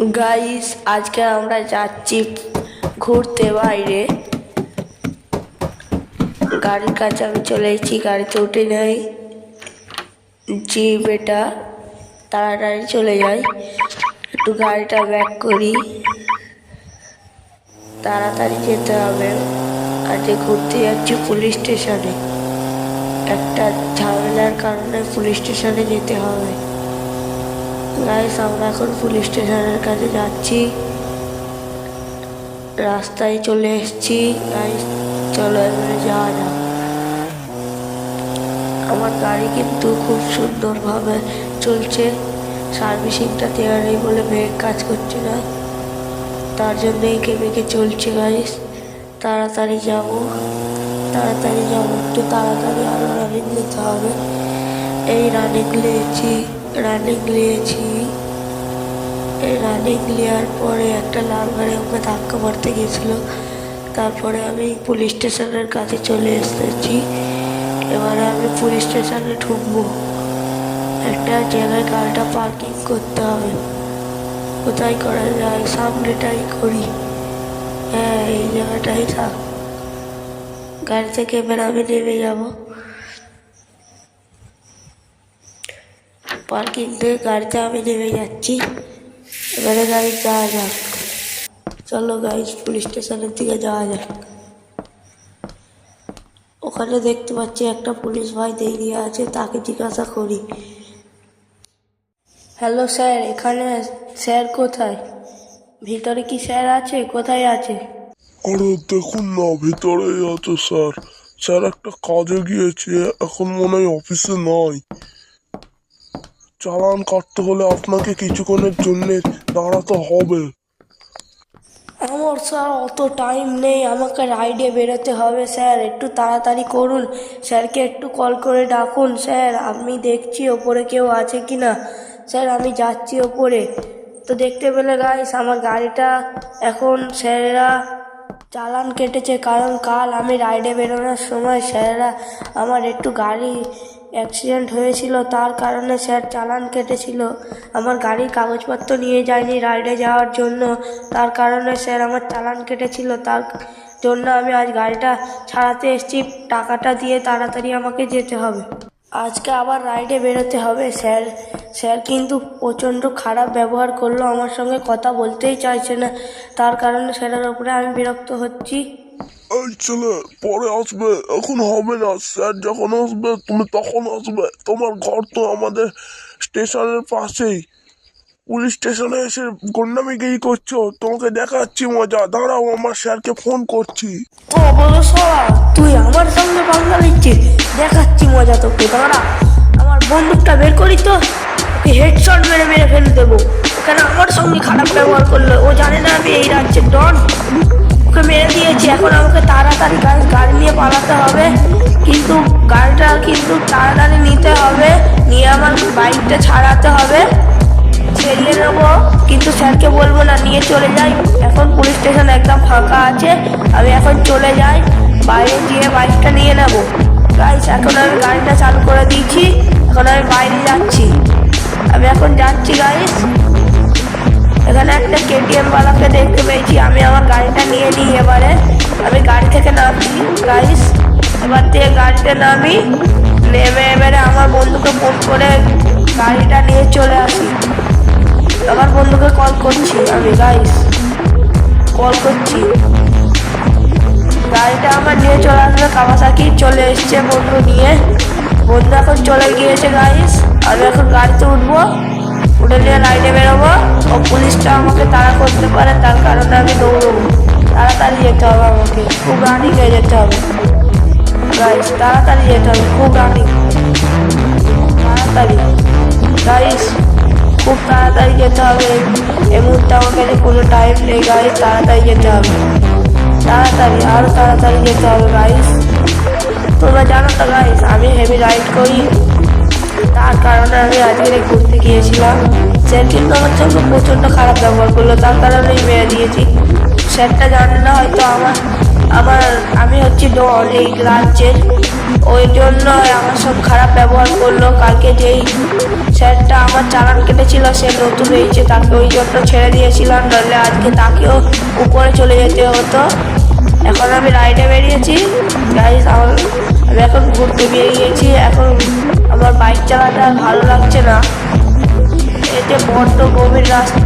Guys, আজকে আমরা যাচ্ছি ঘুরতে বাইরে। গাড়ির কাছে আমি চলে এসেছি, গাড়িতে উঠে নেই। জি বেটা, তাড়াতাড়ি চলে যাই, একটু গাড়িটা ব্যাক করি, তাড়াতাড়ি যেতে হবে। আজকে ঘুরতে যাচ্ছি পুলিশ স্টেশনে, একটা ঝামেলার কারণে পুলিশ স্টেশনে যেতে হবে। গাইস, আমরা এখন পুলিশ স্টেশনের কাছে যাচ্ছি, রাস্তায় চলে এসেছি। গাইস চলো এবারে যাওয়া যাক। আমার গাড়ি কিন্তু খুব সুন্দরভাবে চলছে, সার্ভিসিংটা দেওয়া নেই বলে ব্রেক কাজ করছে না, তার জন্যই কেমেকে চলছে। গাইস তাড়াতাড়ি যাবো, একটু তাড়াতাড়ি আরো রানিং নিতে হবে। এই রানিং নিয়েছি। এই রানিং নেওয়ার পরে একটা লাল গাড়ি আমাকে ধাক্কা মারতে গেছিলো, তারপরে আমি পুলিশ স্টেশনের কাছে চলে এসেছি। এবারে আমি পুলিশ স্টেশনে ঢুকবো। একটা জায়গায় গাড়িটা পার্কিং করতে হবে, কোথায় করা যায়? সামনেটাই করি, হ্যাঁ এই জায়গাটাই থাক। গাড়ি থেকে এবার আমি নেমে যাবো, পার্কিং থেকে গাড়িতে আমি নেমে যাচ্ছি। এবারে গাড়ি যাওয়া যাক, চলো গাইজ পুলিশ স্টেশনের দিকে যাওয়া যাক। ওখানে দেখতে পাচ্ছি একটা পুলিশ ভাই দাঁড়িয়ে আছে, তাকে জিজ্ঞাসা করি, হ্যালো স্যার, এখানে স্যার কোথায়? ভিতরে কি স্যার আছে? কোথায় আছে? আরে দেখুন না, ভিতরেই আছে স্যার। স্যার একটা কাজে গিয়েছে, এখন মনে হয় অফিসে নাই। চালান কাটতে হলে আপনাকে কিছুক্ষণের জন্য দাঁড়াতে হবে। আমার স্যার অত টাইম নেই, আমাকে রাইডে বেরোতে হবে। স্যার একটু তাড়াতাড়ি করুন, স্যারকে একটু কল করে ডাকুন। স্যার আমি দেখছি ওপরে কেউ আছে কি না। স্যার আমি যাচ্ছি ওপরে। তো দেখতে পেলে গাইস, আমার গাড়িটা এখন স্যারেরা চালান কেটেছে, কারণ কাল আমি রাইডে বেরোনোর সময় স্যারেরা আমার একটু গাড়ি অ্যাক্সিডেন্ট হয়েছিল, তার কারণে স্যার চালান কেটেছিল। আমার গাড়ির কাগজপত্র নিয়ে যায়নি রাইডে যাওয়ার জন্য, তার কারণে স্যার আমার চালান কেটেছিল। তার জন্য আমি আজ গাড়িটা ছাড়াতে এসেছি, টাকাটা দিয়ে তাড়াতাড়ি আমাকে যেতে হবে। আজকে আবার রাইডে বেরোতে হবে। স্যার কিন্তু প্রচণ্ড খারাপ ব্যবহার করলো, আমার সঙ্গে কথা বলতেই চাইছে না, তার কারণে স্যারের ওপরে আমি বিরক্ত হচ্ছি। এই ছেলে, পরে আসবে, এখন হবে না। স্যার যখন আসবে তুমি তখন আসবে। তোমার ঘর তো আমাদের স্টেশনের পাশেই। পুলিশ স্টেশনে এসে গুন্ডামিগিরি করছো, তোমাকে দেখাচ্ছি মজা। দাঁড়াও, আমার স্যারকে ফোন করছি। ও বলো সবাই, তুই আমার সঙ্গে পাঙ্গা নিচ্ছিস? দেখাচ্ছি মজা তোকে, দাঁড়া। আমার বন্দুকটা বের করি তো, ওকে হেডশট মেরে ফেলে দেবো। ওখানে আমার সঙ্গে খারাপ ব্যবহার করলো, ও জানে না আমি এই রাজ্যের ডন। ওকে মেরে দিয়েছি, এখন আমাকে তাড়াতাড়ি গাড়ি নিয়ে পালাতে হবে। কিন্তু গাড়িটা কিন্তু তাড়াতাড়ি নিতে হবে, নিয়ে আমার বাইকটা ছাড়াতে হবে, ছেড়িয়ে নেবো। কিন্তু স্যারকে বলবো না, নিয়ে চলে যাই। এখন পুলিশ স্টেশন একদম ফাঁকা আছে, আমি এখন চলে যাই, বাইরে গিয়ে বাইকটা নিয়ে নেবো। গাইস এখন আমি গাড়িটা চালু করে দিয়েছি, এখন আমি বাইরে যাচ্ছি। আমি এখন যাচ্ছি গাইস। এখানে একটা কেটিএম ওয়ালাকে দেখতে পেয়েছি, আমি আমার গাড়িটা নিয়ে নিই। এবারে আমি গাড়ি থেকে নামছি গাইস, এবার থেকে গাড়িতে নেমে এবারে আমার বন্ধুকে ফোন করে গাড়িটা নিয়ে চলে আসি। আমার বন্ধুকে কল করছি আমি গাইস, কল করছি। গাড়িটা আমার নিয়ে চলে আসবে, কাওয়াসাকি চলে এসছে বন্ধু নিয়ে। বন্ধু এখন চলে গিয়েছে গাইস, আমি এখন গাড়িতে উঠবো, উঠে নিয়ে রাইডে বেরোবো। ও পুলিশটা আমাকে তাড়া করতে পারে, তার কারণে আমি দৌড়বো। তাড়াতাড়ি যেতে হবে, আমাকে খুব রানিং হয়ে যেতে হবে গাইস, তাড়াতাড়ি যেতে হবে, খুব রানিং, তাড়াতাড়ি গাইস, খুব তাড়াতাড়ি যেতে হবে। এই মুহূর্তে আমার কাছে কোনো টাইম নেই গাইস, তাড়াতাড়ি যেতে হবে, তাড়াতাড়ি আরো তাড়াতাড়ি যেতে হবে গাইস। তোমরা জানো তো গাইস, আমি হেভি রাইড করি, তার কারণে আমি আজকে ঘুরতে গিয়েছিলাম। স্যার কিন্তু আমার সঙ্গে প্রচণ্ড খারাপ ব্যবহার করলো, তার কারণেই মেরে দিয়েছি। স্যারটা জানে না হয়তো আমার আমি হচ্ছি ডন এই রাজ্যের, ওই জন্য আমার সব খারাপ ব্যবহার করলো। কালকে যেই স্যারটা আমার চালান কেটেছিল সে নতুন হয়েছে, তাকে ওই জন্য ছেড়ে দিয়েছিলাম, নাহলে আজকে তাকেও উপরে চলে যেতে হতো। এখন আমি রাইডে বেরিয়েছি গাইস, আমি এখন ঘুরতে বেরিয়েছি। এখন আমার বাইক চালাতে আর ভালো লাগছে না, এতে বড্ড গভীর রাস্তা।